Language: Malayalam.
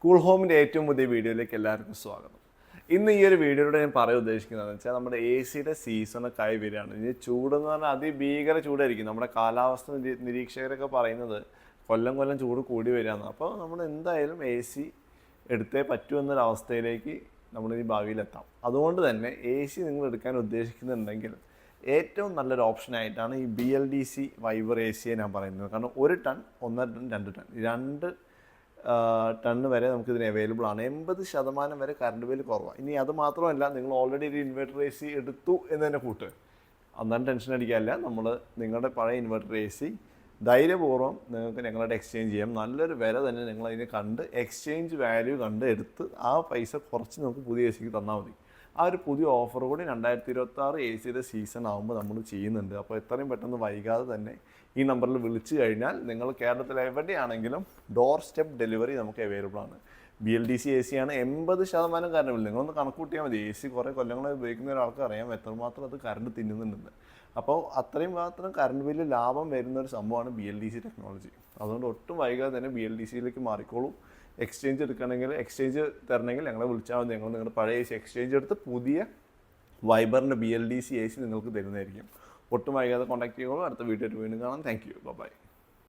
കൂൾ ഹോമിൻ്റെ ഏറ്റവും പുതിയ വീഡിയോയിലേക്ക് എല്ലാവർക്കും സ്വാഗതം. ഇന്ന് ഈ ഒരു വീഡിയോയിലൂടെ ഞാൻ പറയാൻ ഉദ്ദേശിക്കുന്നതെന്ന് വെച്ചാൽ നമ്മുടെ എ സിയുടെ സീസണൊക്കെ ആയി വരികയാണ്. ഇനി ചൂടെന്ന് പറഞ്ഞാൽ അതിഭീകര ചൂടായിരിക്കും. നമ്മുടെ കാലാവസ്ഥ നിരീക്ഷകരൊക്കെ പറയുന്നത് കൊല്ലം കൊല്ലം ചൂട് കൂടി വരികയാണ്. അപ്പോൾ നമ്മൾ എന്തായാലും എ സി എടുത്തേ പറ്റൂ എന്നൊരവസ്ഥയിലേക്ക് നമ്മളിനി ഭാവിയിലെത്താം. അതുകൊണ്ട് തന്നെ എ സി നിങ്ങൾ എടുക്കാൻ ഉദ്ദേശിക്കുന്നുണ്ടെങ്കിൽ ഏറ്റവും നല്ലൊരു ഓപ്ഷനായിട്ടാണ് ഈ BLDC വൈബർ എ സിയെ ഞാൻ പറയുന്നത്. കാരണം 1 ടൺ, 1.5 ടൺ, 2 ടൺ, 2 ടണ്ണ് വരെ നമുക്കിതിന് അവൈലബിൾ ആണ്. 80% വരെ കറണ്ട് ബില്ല് കുറവാണ്. ഇനി അത് മാത്രമല്ല, നിങ്ങൾ ഓൾറെഡി ഒരു ഇൻവെർട്ടർ എ സി എടുത്തു എന്ന് തന്നെ കൂട്ട്, അന്നേരം ടെൻഷൻ അടിക്കാനില്ല. നിങ്ങളുടെ പഴയ ഇൻവെർട്ടർ എ സി ധൈര്യപൂർവ്വം നിങ്ങൾക്ക് ഞങ്ങളുടെ എക്സ്ചേഞ്ച് ചെയ്യാം. നല്ലൊരു വില തന്നെ നിങ്ങളതിനെ കണ്ട് എക്സ്ചേഞ്ച് വാല്യൂ കണ്ട് എടുത്ത് ആ പൈസ കുറച്ച് നമുക്ക് പുതിയ എ സിക്ക് തന്നാൽ മതി. ആ ഒരു പുതിയ ഓഫർ കൂടി 2026 എ സിയുടെ സീസൺ ആകുമ്പോൾ നമ്മൾ ചെയ്യുന്നുണ്ട്. അപ്പോൾ എത്രയും പെട്ടെന്ന് വൈകാതെ തന്നെ ഈ നമ്പറിൽ വിളിച്ചു കഴിഞ്ഞാൽ നിങ്ങൾ കേരളത്തിൽ എവിടെയാണെങ്കിലും ഡോർ സ്റ്റെപ്പ് ഡെലിവറി നമുക്ക് അവൈലബിൾ ആണ്. BLDC എ സിയാണ്. 80% കറണ്ട് ബില്ല് നിങ്ങളൊന്ന് കണക്ക് കൂട്ടിയാൽ മതി. എ സി കുറേ കൊല്ലങ്ങളെ ഉപയോഗിക്കുന്ന ഒരാൾക്ക് അറിയാം എത്രമാത്രം അത് കറണ്ട് തിന്നുന്നുണ്ടെന്ന്. അപ്പോൾ അത്രയും മാത്രം കറണ്ട് ബില്ല് ലാഭം വരുന്ന ഒരു സംഭവമാണ് BLDC ടെക്നോളജി. അതുകൊണ്ട് ഒട്ടും വൈകാതെ തന്നെ BLDCയിലേക്ക് മാറിക്കോളൂ. എക്സ്ചേഞ്ച് എടുക്കണമെങ്കിൽ, എക്സ്ചേഞ്ച് തരണമെങ്കിൽ ഞങ്ങളെ വിളിച്ചാൽ മതി. ഞങ്ങൾ നിങ്ങളുടെ പഴയ എ സി എക്സ്ചേഞ്ച് എടുത്ത് പുതിയ വൈബറിൻ്റെ BLDC എ സി നിങ്ങൾക്ക് തരുന്നതായിരിക്കും. ഒട്ടും വൈകാതെ കോൺടാക്ട് ചെയ്യുകയുള്ളൂ. അടുത്ത വീഡിയോ വീണ്ടും കാണാം. Thank you. ബൈ.